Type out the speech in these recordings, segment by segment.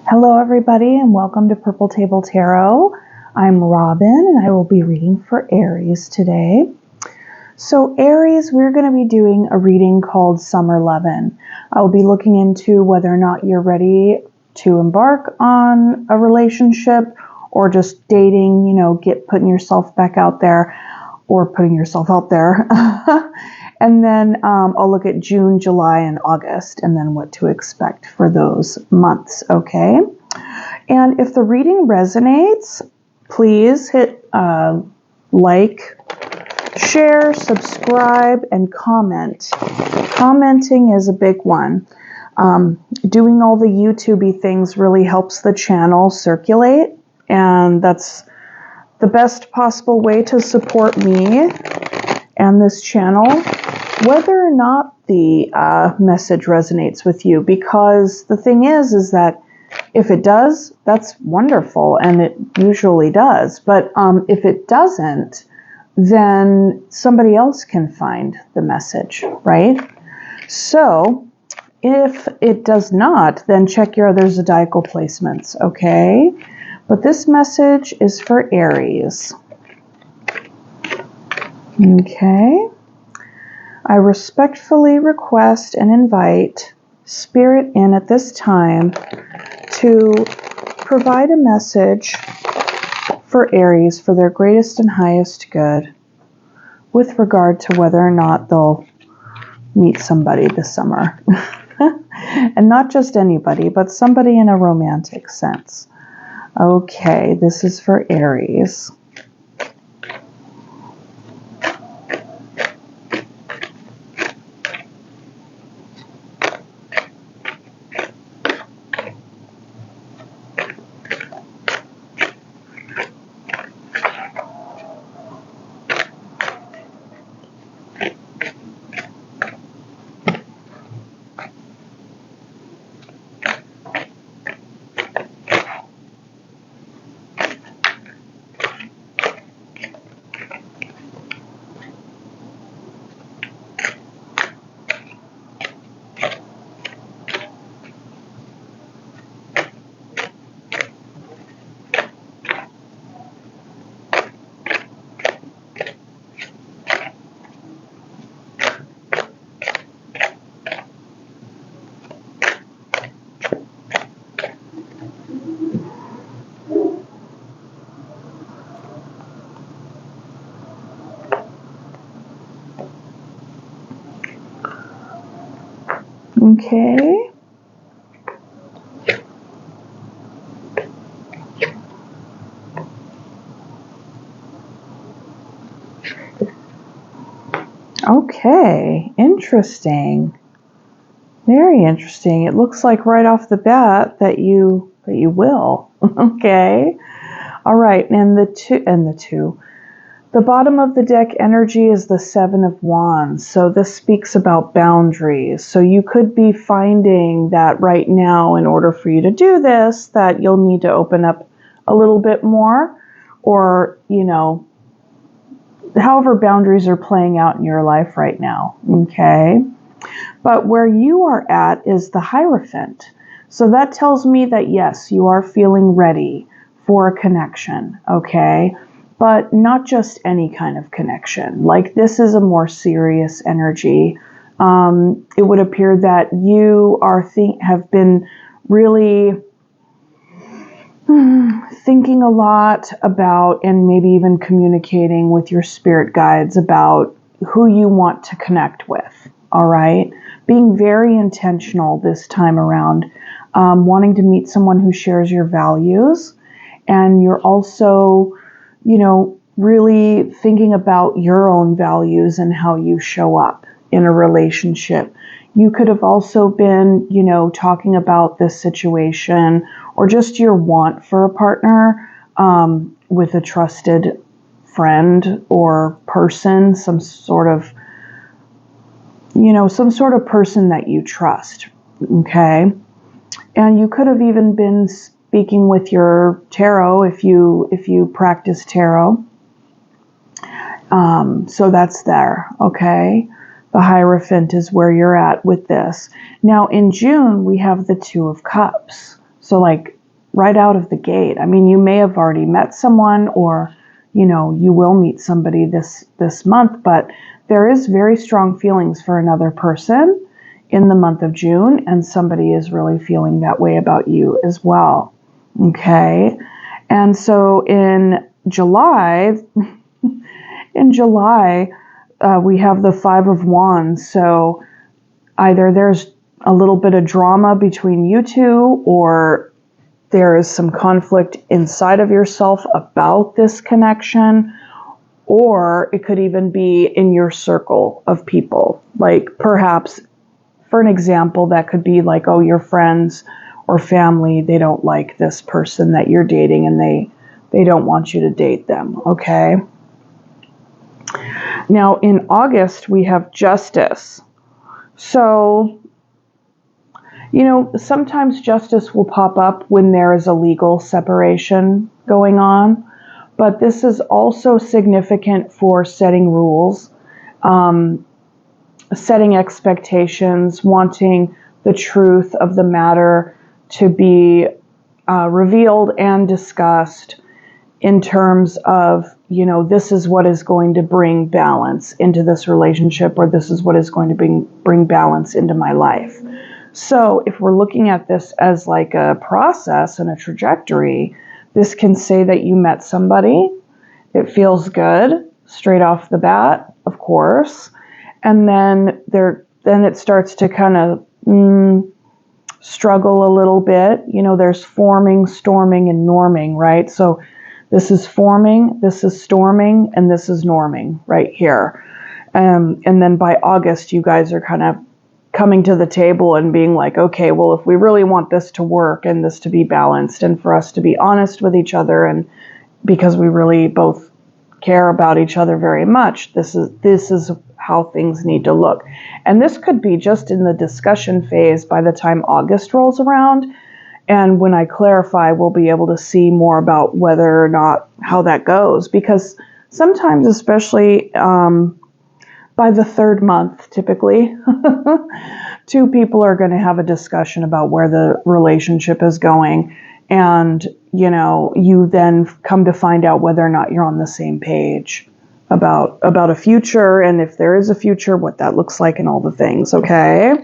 Hello everybody and welcome to Purple Table Tarot. I'm Robin and I will be reading for Aries today. So Aries, we're going to be doing a reading called Summer Lovin'. I will be looking into whether or not you're ready to embark on a relationship or just dating, putting yourself back out there or putting yourself out there. And then I'll look at June, July, and August, and then what to expect for those months, okay? And if the reading resonates, please hit like, share, subscribe, and comment. Commenting is a big one. Doing all the YouTube-y things really helps the channel circulate, and that's the best possible way to support me and this channel, whether or not the message resonates with you, because the thing is that if it does, that's wonderful, and it usually does. But if it doesn't, then somebody else can find the message, right? So if it does not, then check your other zodiacal placements, okay? But this message is for Aries. Okay. I respectfully request and invite Spirit in at this time to provide a message for Aries for their greatest and highest good with regard to whether or not they'll meet somebody this summer. And not just anybody, but somebody in a romantic sense. Okay, this is for Aries. Okay. Okay, interesting. Very interesting. It looks like right off the bat that you will. Okay. All right, and the two. The bottom of the deck energy is the Seven of Wands. So this speaks about boundaries. So you could be finding that right now, in order for you to do this, that you'll need to open up a little bit more, or, however boundaries are playing out in your life right now. Okay. But where you are at is the Hierophant. So that tells me that yes, you are feeling ready for a connection. Okay. But not just any kind of connection. Like, this is a more serious energy. It would appear that you have been really thinking a lot about, and maybe even communicating with your spirit guides about who you want to connect with. All right? Being very intentional this time around, wanting to meet someone who shares your values, and you're also really thinking about your own values and how you show up in a relationship. You could have also been, talking about this situation or just your want for a partner with a trusted friend or person, some sort of person that you trust. Okay. And you could have even been speaking with your tarot if you practice tarot. So that's there, okay? The Hierophant is where you're at with this. Now in June, we have the Two of Cups. So like right out of the gate. I mean, you may have already met someone, or you know, you will meet somebody this month, but there is very strong feelings for another person in the month of June, and somebody is really feeling that way about you as well. Okay. And so in July, we have the Five of Wands. So either there's a little bit of drama between you two, or there is some conflict inside of yourself about this connection, or it could even be in your circle of people. Like perhaps, for an example, that could be like, oh, your friends or family, they don't like this person that you're dating, and they don't want you to date them, okay? Now, in August, we have Justice. So, you know, sometimes justice will pop up when there is a legal separation going on, but this is also significant for setting rules, setting expectations, wanting the truth of the matter to be revealed and discussed in terms of, you know, this is what is going to bring balance into this relationship, or this is what is going to bring balance into my life. So if we're looking at this as like a process and a trajectory, this can say that you met somebody, it feels good straight off the bat, of course, and then it starts to kind of struggle a little bit. You know, there's forming, storming, and norming, right? So this is forming, this is storming, and this is norming right here. And then by August, you guys are kind of coming to the table and being like, okay, well, if we really want this to work and this to be balanced and for us to be honest with each other, and because we really both care about each other very much, this is how things need to look. And this could be just in the discussion phase by the time August rolls around. And when I clarify, we'll be able to see more about whether or not how that goes. Because sometimes, especially by the third month, typically, two people are going to have a discussion about where the relationship is going. And, you know, you then come to find out whether or not you're on the same page about a future, and if there is a future, what that looks like and all the things, okay?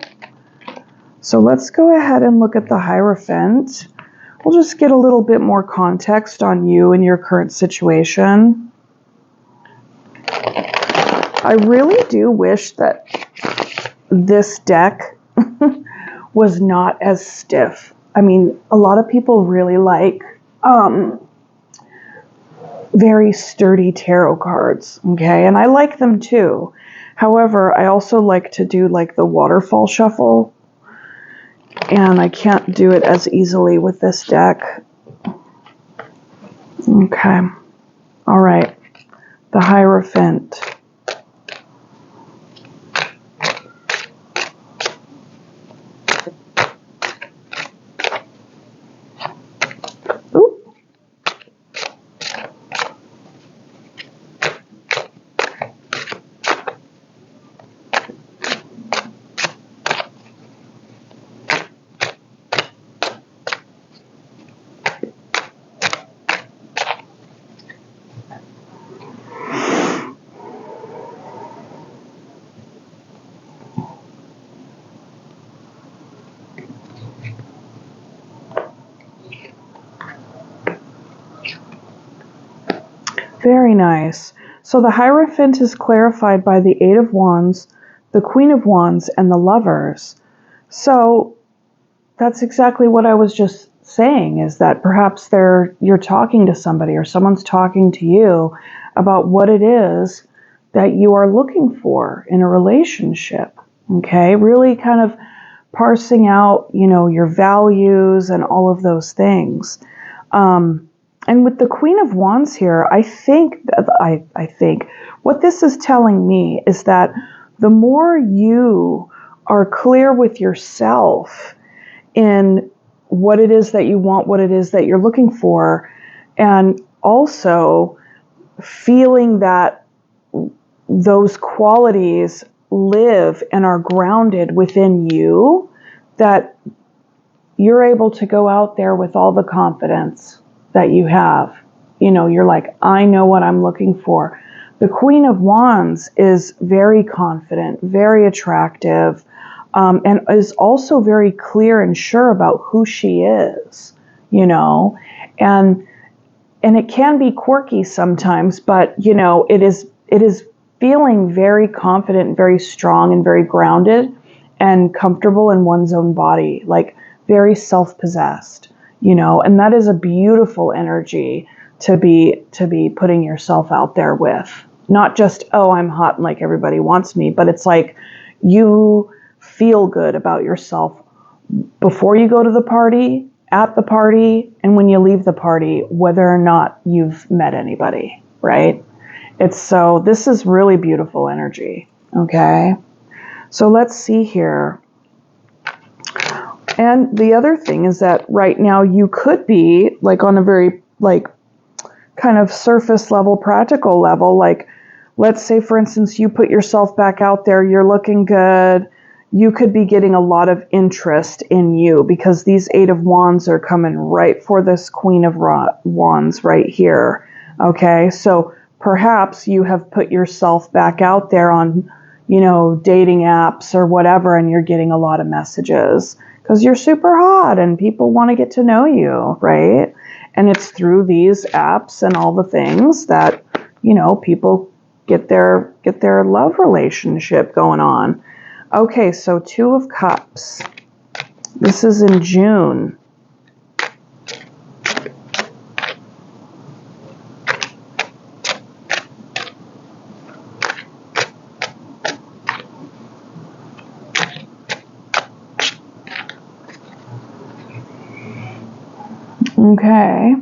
So let's go ahead and look at the Hierophant. We'll just get a little bit more context on you and your current situation. I really do wish that this deck was not as stiff. I mean, a lot of people really like very sturdy tarot cards, okay? And I like them too. However, I also like to do like the waterfall shuffle, and I can't do it as easily with this deck. Okay. All right. The Hierophant. Very nice. So the Hierophant is clarified by the Eight of Wands, the Queen of Wands, and the Lovers. So that's exactly what I was just saying, is that perhaps you're talking to somebody, or someone's talking to you about what it is that you are looking for in a relationship. Okay? Really kind of parsing out, you know, your values and all of those things. And with the Queen of Wands here, I think what this is telling me is that the more you are clear with yourself in what it is that you want, what it is that you're looking for, and also feeling that those qualities live and are grounded within you, that you're able to go out there with all the confidence that you have. You know, you're like, I know what I'm looking for. The Queen of Wands is very confident, very attractive, and is also very clear and sure about who she is, you know, and it can be quirky sometimes, but you know, it is feeling very confident, very strong, and very grounded and comfortable in one's own body, like very self-possessed, you know, and that is a beautiful energy to be putting yourself out there with. Not just, oh, I'm hot and like everybody wants me, but it's like you feel good about yourself before you go to the party, at the party, and when you leave the party, whether or not you've met anybody, right? This is really beautiful energy, okay? So let's see here. And the other thing is that right now you could be like on a very like kind of surface level, practical level, like let's say for instance, you put yourself back out there, you're looking good, you could be getting a lot of interest in you because these Eight of Wands are coming right for this Queen of Wands right here. Okay, so perhaps you have put yourself back out there on, you know, dating apps or whatever, and you're getting a lot of messages because you're super hot and people want to get to know you, right? And it's through these apps and all the things that, you know, people get their love relationship going on. Okay, so Two of Cups. This is in June. Okay.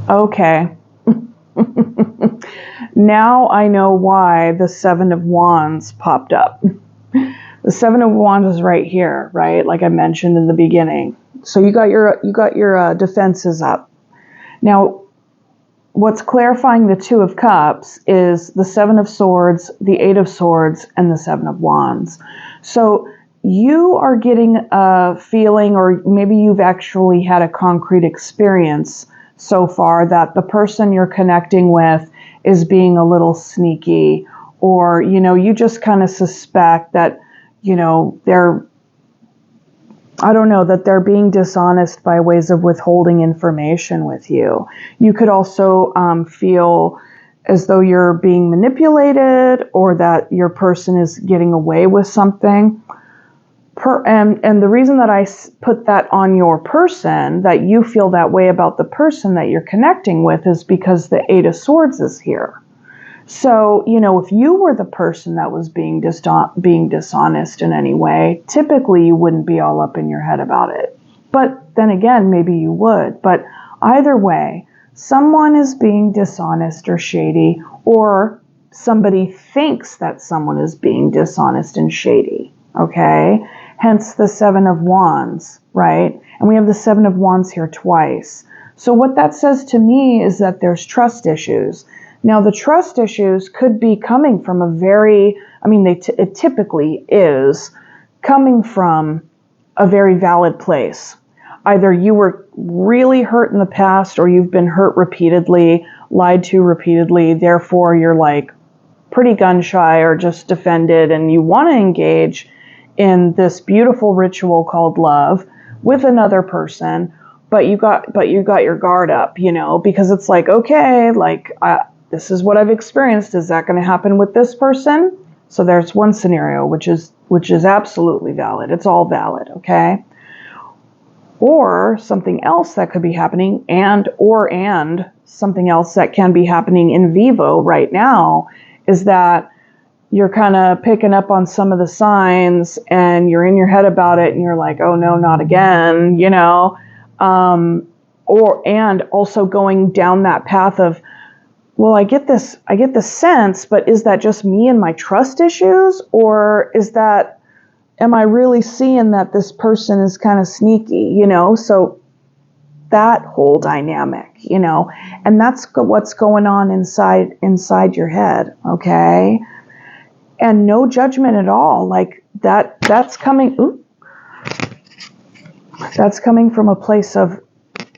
Okay. Now I know why the Seven of Wands popped up. The Seven of Wands is right here, right? Like I mentioned in the beginning. So you got your defenses up. Now, what's clarifying the Two of Cups is the Seven of Swords, the Eight of Swords, and the Seven of Wands. So you are getting a feeling, or maybe you've actually had a concrete experience so far that the person you're connecting with is being a little sneaky, or, you know, you just kind of suspect that, you know, they're being dishonest by ways of withholding information with you. You could also feel as though you're being manipulated or that your person is getting away with something. And the reason that I put that on your person, that you feel that way about the person that you're connecting with, is because the Eight of Swords is here. So, you know, if you were the person that was being dishonest in any way, typically you wouldn't be all up in your head about it. But then again, maybe you would. But either way, someone is being dishonest or shady, or somebody thinks that someone is being dishonest and shady, okay? Hence the Seven of Wands, right? And we have the Seven of Wands here twice. So what that says to me is that there's trust issues. Now, the trust issues could be coming from it typically is coming from a very valid place. Either you were really hurt in the past, or you've been hurt repeatedly, lied to repeatedly, therefore you're like pretty gun shy or just defended, and you want to engage in this beautiful ritual called love with another person, but you got your guard up, you know, because it's like, okay, like this is what I've experienced. Is that going to happen with this person? So there's one scenario, which is absolutely valid. It's all valid, okay? Or something else that could be happening, and something else that can be happening in vivo right now, is that you're kind of picking up on some of the signs and you're in your head about it and you're like, oh no, not again, you know? And also going down that path of, well, I get this sense, but is that just me and my trust issues? Or am I really seeing that this person is kind of sneaky, you know? So that whole dynamic, you know, and that's what's going on inside your head, okay? and no judgment at all. Like that's coming. That's coming from a place of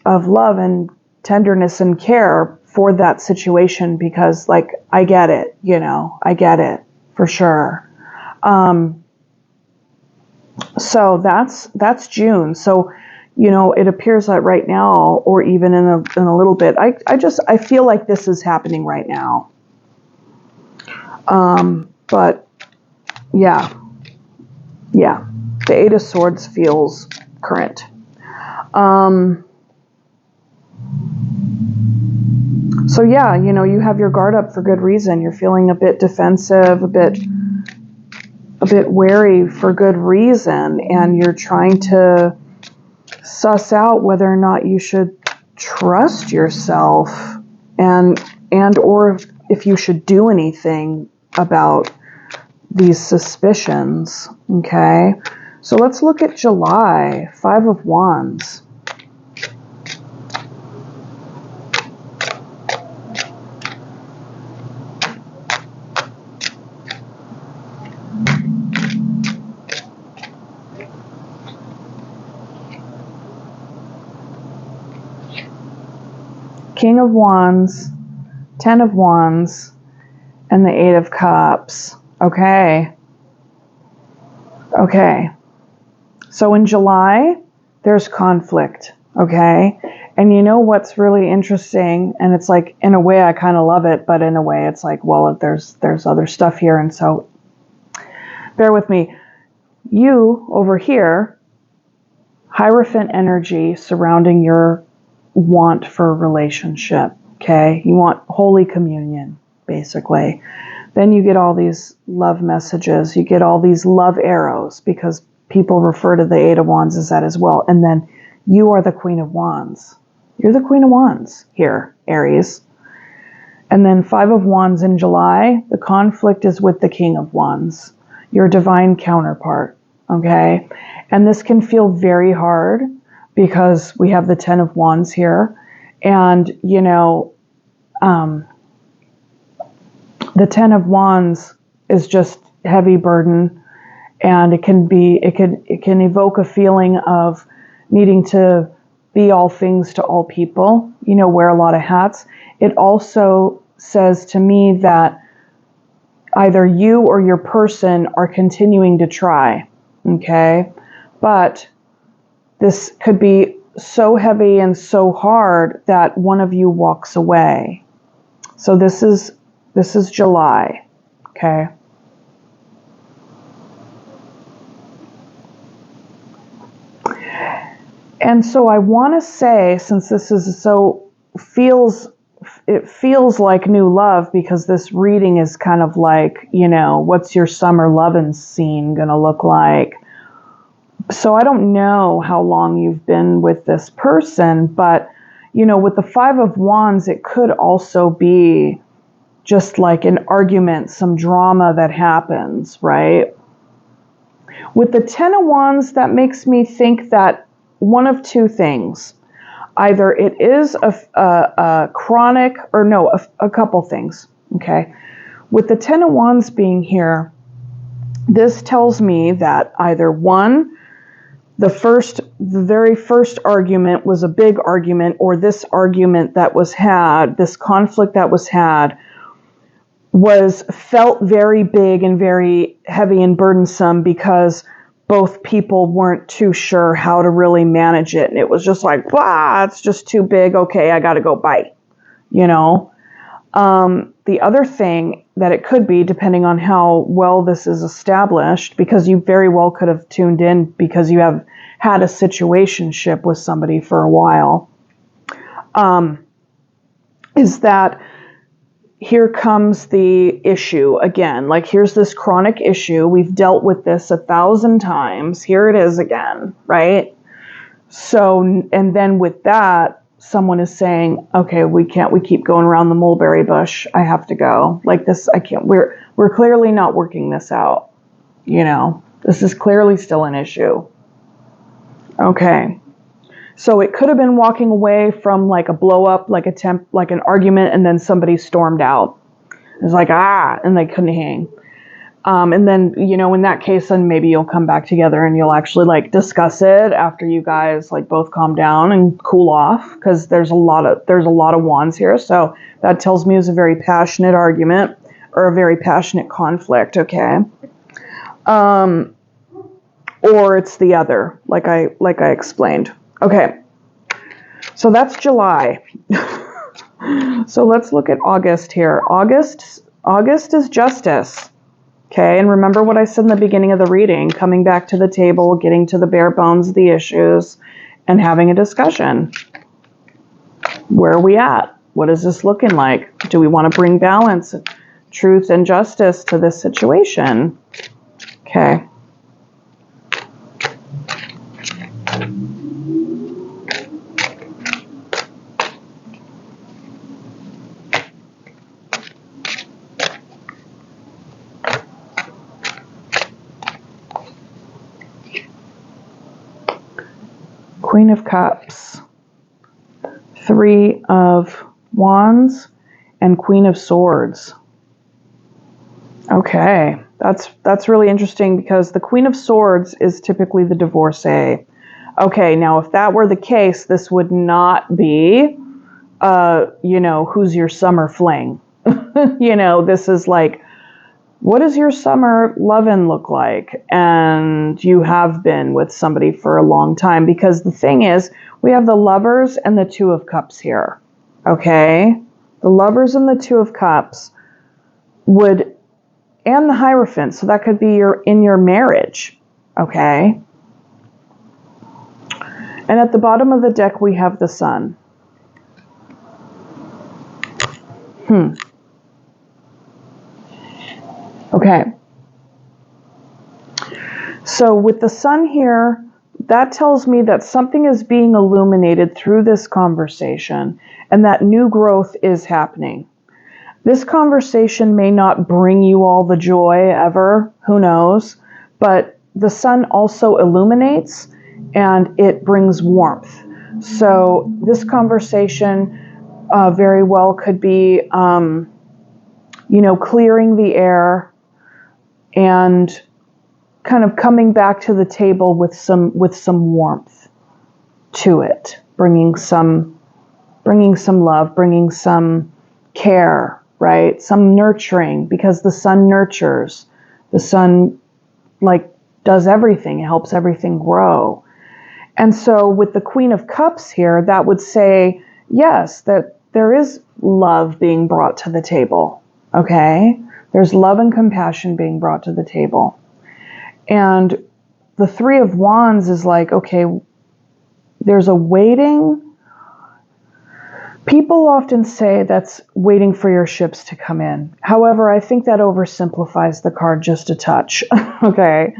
love and tenderness and care for that situation, because like, I get it, I get it for sure. So that's June. So, it appears that right now, or even in a little bit, I feel like this is happening right now. But yeah, the Eight of Swords feels current. So yeah, you have your guard up for good reason. You're feeling a bit defensive, a bit wary for good reason, and you're trying to suss out whether or not you should trust yourself and or if you should do anything about these suspicions. Okay, so let's look at July. 5 of Wands. King of Wands, 10 of Wands, and the 8 of Cups. Okay. So in July, there's conflict. Okay. And what's really interesting, and it's like, in a way, I kind of love it, but in a way, it's like, well, there's other stuff here. And so bear with me. You over here, Hierophant energy surrounding your want for a relationship. Okay, you want Holy Communion, basically. Then you get all these love messages, you get all these love arrows, because people refer to the Eight of Wands as that as well. And then you are the Queen of Wands. You're the Queen of Wands here, Aries. And then 5 of Wands in July, the conflict is with the King of Wands, your divine counterpart. Okay, and this can feel very hard, because we have the 10 of Wands here. And, the 10 of Wands is just heavy burden. And it can evoke a feeling of needing to be all things to all people, wear a lot of hats. It also says to me that either you or your person are continuing to try. Okay. But this could be so heavy and so hard that one of you walks away. So this is July, okay? And so I want to say, since this is it feels like new love, because this reading is kind of like, what's your summer lovin' scene gonna look like? So I don't know how long you've been with this person, but, with the 5 of Wands, it could also be just like an argument, some drama that happens, right? With the 10 of Wands, that makes me think that one of two things. Either it is a chronic, or no, a couple things, okay? With the 10 of Wands being here, this tells me that either one, the very first argument was a big argument, or this argument that was had, this conflict that was had, felt very big and very heavy and burdensome, because both people weren't too sure how to really manage it. And it was just like, it's just too big. Okay, I got to go bite, The other thing that it could be, depending on how well this is established, because you very well could have tuned in because you have had a situationship with somebody for a while, is that here comes the issue again. Like, here's this chronic issue. We've dealt with this 1,000 times. Here it is again, right? So, and then with that, someone is saying, okay, we keep going around the mulberry bush. I have to go. Like this, I can't, we're clearly not working this out. This is clearly still an issue. Okay. So it could have been walking away from like a blow up, like an argument, and then somebody stormed out. It was like, and they couldn't hang. And then, you know, in that case, then maybe you'll come back together and you'll actually like discuss it after you guys like both calm down and cool off, because there's a lot of wands here. So that tells me it's a very passionate argument or a very passionate conflict. Okay. Or it's the other, like I explained. Okay. So that's July. So let's look at August here. August is justice. Okay, and remember what I said in the beginning of the reading, coming back to the table, getting to the bare bones of the issues, and having a discussion. Where are we at? What is this looking like? Do we want to bring balance, truth, and justice to this situation? Okay. Queen of Cups, Three of Wands, and Queen of Swords. Okay, that's really interesting because the Queen of Swords is typically the divorcee. Okay, now if that were the case, this would not be, you know, who's your summer fling? You know, this is like, what does your summer lovin' look like? And you have been with somebody for a long time, because the thing is, we have the Lovers and the Two of Cups here. Okay? The Lovers and the Two of Cups would, and the Hierophant, so that could be in your marriage. Okay? And at the bottom of the deck, we have the Sun. Okay. So with the Sun here, that tells me that something is being illuminated through this conversation and that new growth is happening. This conversation may not bring you all the joy ever, who knows, but the Sun also illuminates and it brings warmth. So this conversation very well could be, you know, clearing the air and kind of coming back to the table with some warmth to it, bringing some love, bringing some care, right? Some nurturing, because the Sun nurtures. The Sun like does everything, it helps everything grow. And so with the Queen of Cups here, that would say, yes, that there is love being brought to the table. Okay? There's love and compassion being brought to the table. And the Three of Wands is like, okay, there's a waiting. People often say that's waiting for your ships to come in. However, I think that oversimplifies the card just a touch. Okay.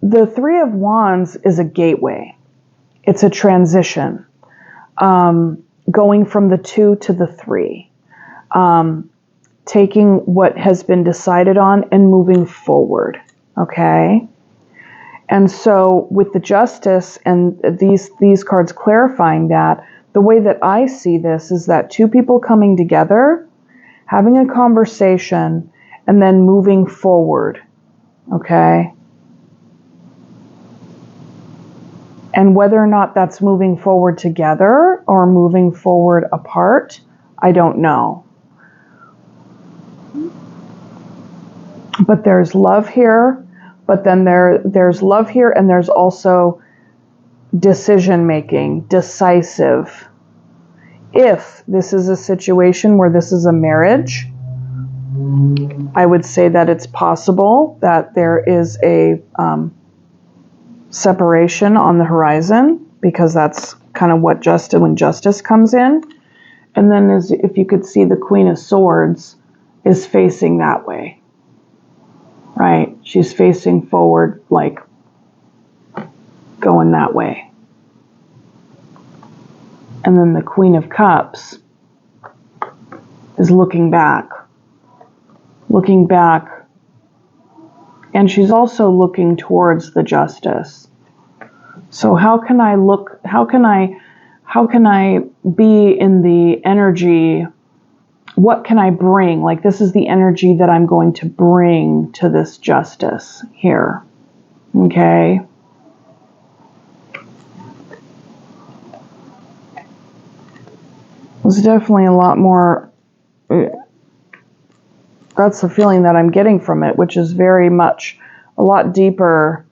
The Three of Wands is a gateway. It's a transition. Going from the 2 to the 3. Taking what has been decided on and moving forward, okay? And so with the Justice and these cards clarifying that, the way that I see this is that two people coming together, having a conversation, and then moving forward, okay? And whether or not that's moving forward together or moving forward apart, I don't know. But there's love here, but then there's love here, and there's also decision making, decisive. If this is a situation where this is a marriage, I would say that it's possible that there is a separation on the horizon, because that's kind of what when justice comes in. And then if you could see, the Queen of Swords is facing that way. Right? She's facing forward, like going that way. And then the Queen of Cups is looking back. And she's also looking towards the Justice. So how can I be in the energy what can I bring? Like, this is the energy that I'm going to bring to this justice here. Okay. There's definitely a lot more. That's the feeling that I'm getting from it, which is very much a lot deeper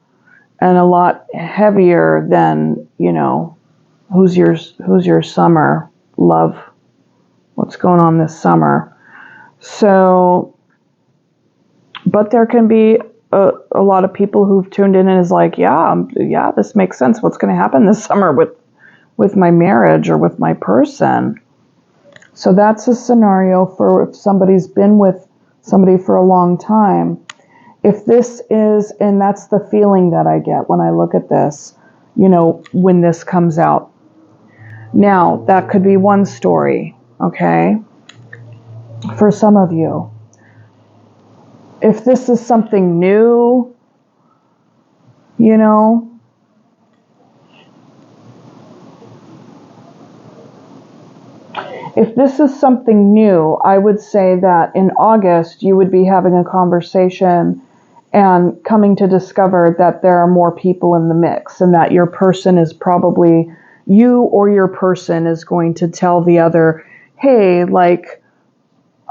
and a lot heavier than, you know, who's your summer love? What's going on this summer? So, but there can be a lot of people who've tuned in and is like, yeah, this makes sense. What's going to happen this summer with my marriage or with my person? So that's a scenario for if somebody's been with somebody for a long time. If this is, and that's the feeling that I get when I look at this, you know, when this comes out. Now, that could be one story, okay? For some of you. If this is something new, you know, if this is something new, I would say that in August, you would be having a conversation and coming to discover that there are more people in the mix and that your person is probably, you or your person is going to tell the other, hey, like,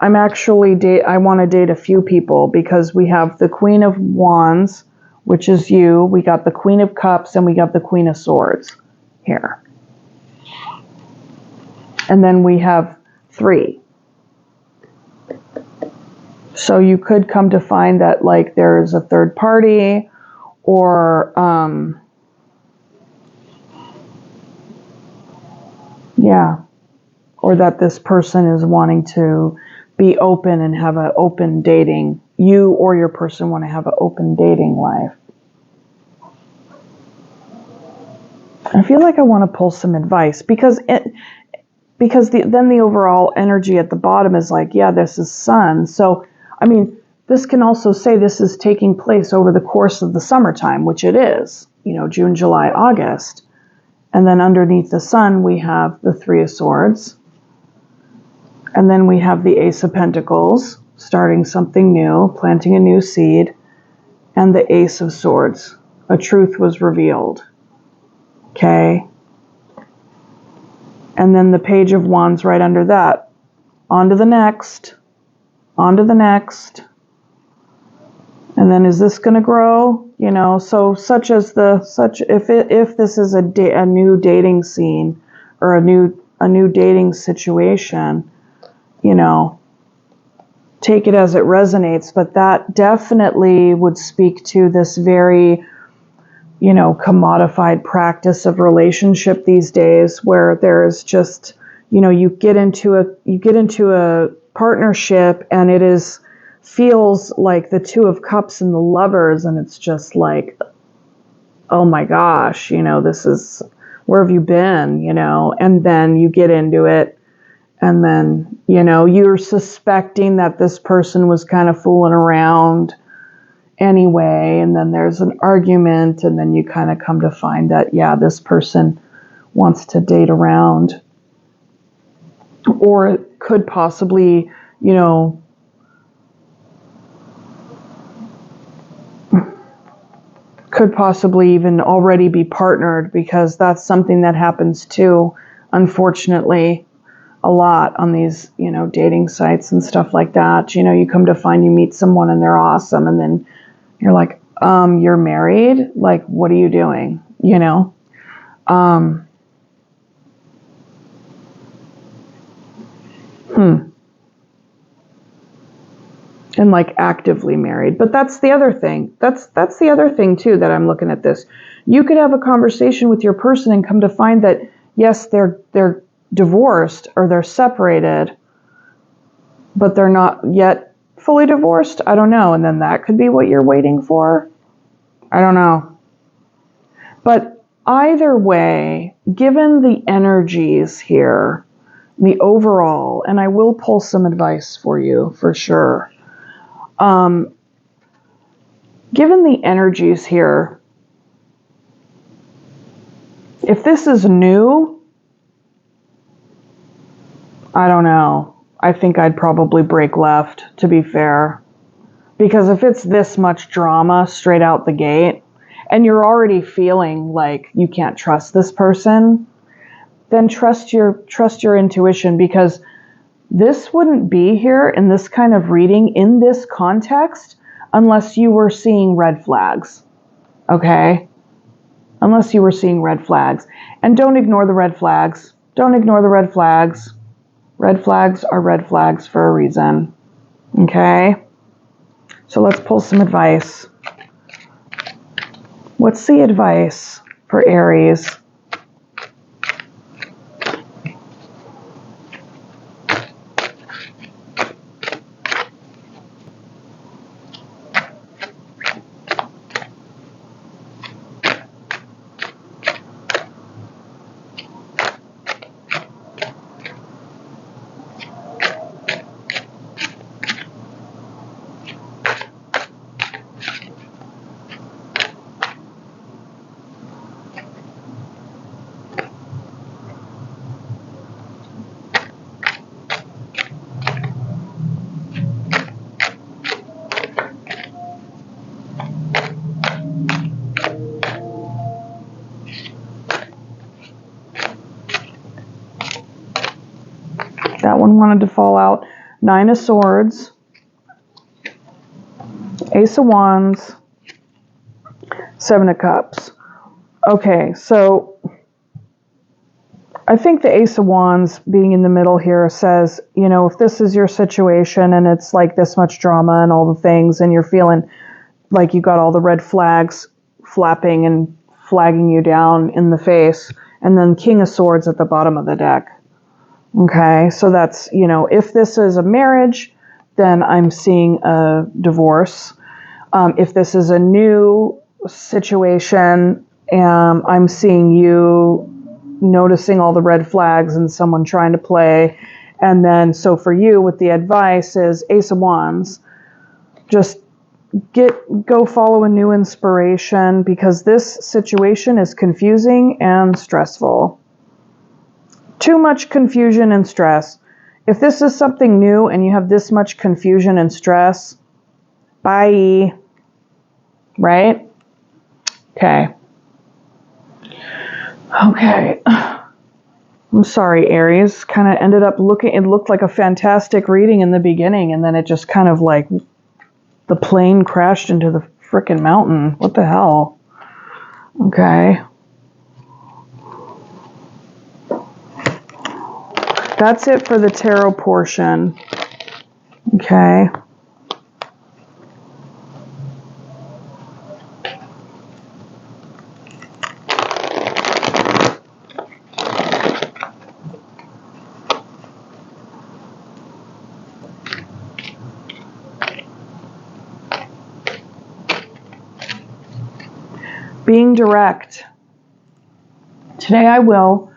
I want to date a few people, because we have the Queen of Wands, which is you, we got the Queen of Cups, and we got the Queen of Swords here. And then we have 3. So you could come to find that, like, there's a third party, or or that this person is wanting to be open and have an open dating. You or your person want to have an open dating life. I feel like I want to pull some advice, because then the overall energy at the bottom is like, yeah, this is sun. So, I mean, this can also say this is taking place over the course of the summertime, which it is, you know, June, July, August. And then underneath the sun, we have the 3 of Swords. And then we have the Ace of Pentacles, starting something new, planting a new seed. And the Ace of Swords, a truth was revealed. Okay. And then the Page of Wands right under that. On to the next. On to the next. And then is this going to grow? You know, so if this is a new dating scene or a new dating situation, you know, take it as it resonates. But that definitely would speak to this very, you know, commodified practice of relationship these days, where there's just, you know, you get into a partnership and it feels like the 2 of Cups and the Lovers, and it's just like, oh my gosh, you know, this is, where have you been, you know? And then you get into it, and then, you know, you're suspecting that this person was kind of fooling around anyway, and then there's an argument, and then you kind of come to find that, yeah, this person wants to date around. Or it could possibly, you know, could possibly even already be partnered, because that's something that happens too, unfortunately, a lot on these, you know, dating sites and stuff like that. You know, you come to find you meet someone and they're awesome, and then you're like, you're married? Like, what are you doing? You know? And like actively married. But that's the other thing. That's the other thing too that I'm looking at this. You could have a conversation with your person and come to find that, yes, they're divorced or they're separated, but they're not yet fully divorced. I don't know. And then that could be what you're waiting for. I don't know. But either way, given the energies here, the overall, and I will pull some advice for you for sure. Given the energies here, if this is new, I don't know. I think I'd probably break left, to be fair. Because if it's this much drama straight out the gate, and you're already feeling like you can't trust this person, then trust your intuition, because this wouldn't be here in this kind of reading, in this context, unless you were seeing red flags. Okay? Unless you were seeing red flags. And don't ignore the red flags. Don't ignore the red flags. Red flags are red flags for a reason. Okay? So let's pull some advice. What's the advice for Aries? That one wanted to fall out. 9 of Swords, Ace of Wands, 7 of Cups. Okay, so I think the Ace of Wands being in the middle here says, you know, if this is your situation and it's like this much drama and all the things, and you're feeling like you got all the red flags flapping and flagging you down in the face, and then King of Swords at the bottom of the deck. Okay, so that's, you know, if this is a marriage, then I'm seeing a divorce. If this is a new situation, I'm seeing you noticing all the red flags and someone trying to play. And then, so for you, with the advice is Ace of Wands. Just go follow a new inspiration, because this situation is confusing and stressful. Too much confusion and stress. If this is something new and you have this much confusion and stress, bye. Right? Okay. Okay. I'm sorry, Aries. Kind of ended up it looked like a fantastic reading in the beginning, and then it just kind of like the plane crashed into the frickin' mountain. What the hell? Okay. That's it for the tarot portion. Okay. Being direct. Today I will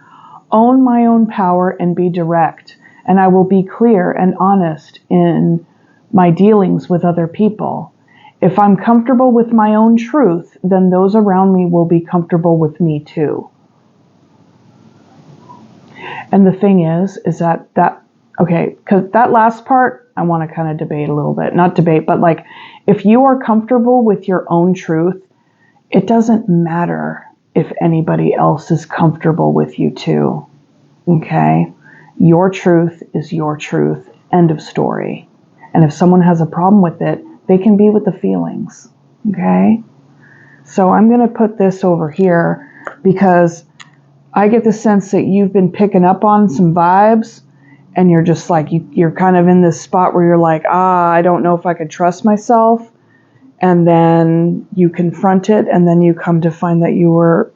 own my own power and be direct, and I will be clear and honest in my dealings with other people. If I'm comfortable with my own truth, then those around me will be comfortable with me too. And the thing is that okay, because that last part, I want to kind of debate a little bit. Not debate, but like, if you are comfortable with your own truth, it doesn't matter if anybody else is comfortable with you too. Okay? Your truth is your truth. End of story. And if someone has a problem with it, they can be with the feelings. Okay? So I'm going to put this over here, because I get the sense that you've been picking up on some vibes, and you're just like, you're kind of in this spot where you're like, I don't know if I could trust myself. And then you confront it, and then you come to find that your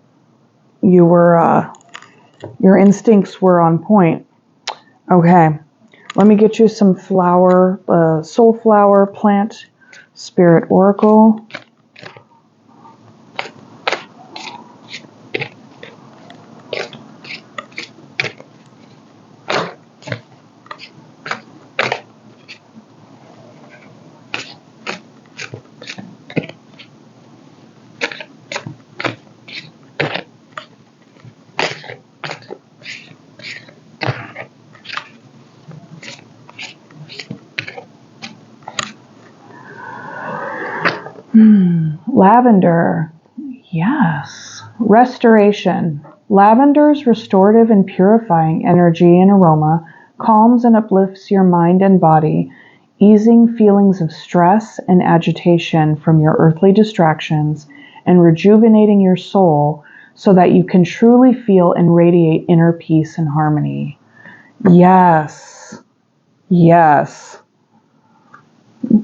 instincts were on point. Okay, let me get you some Soulflower plant spirit oracle. Lavender. Yes. Restoration. Lavender's restorative and purifying energy and aroma calms and uplifts your mind and body, easing feelings of stress and agitation from your earthly distractions and rejuvenating your soul so that you can truly feel and radiate inner peace and harmony. Yes. Yes.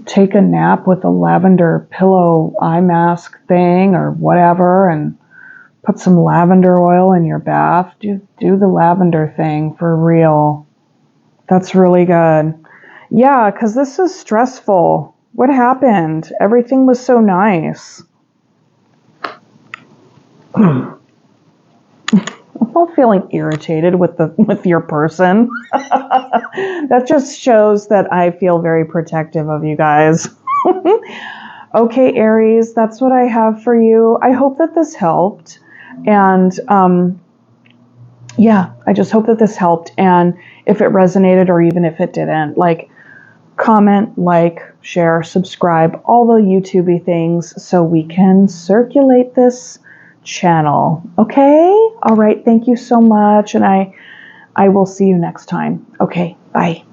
Take a nap with a lavender pillow eye mask thing or whatever and put some lavender oil in your bath. Do the lavender thing for real. That's really good. Yeah, because this is stressful. What happened? Everything was so nice. I'm feeling irritated with your person. That just shows that I feel very protective of you guys. Okay, Aries, that's what I have for you. I hope that this helped. And yeah, I just hope that this helped. And if it resonated or even if it didn't, like, comment, like, share, subscribe, all the YouTubey things so we can circulate this channel. Okay? All right. Thank you so much. And I will see you next time. Okay. Bye.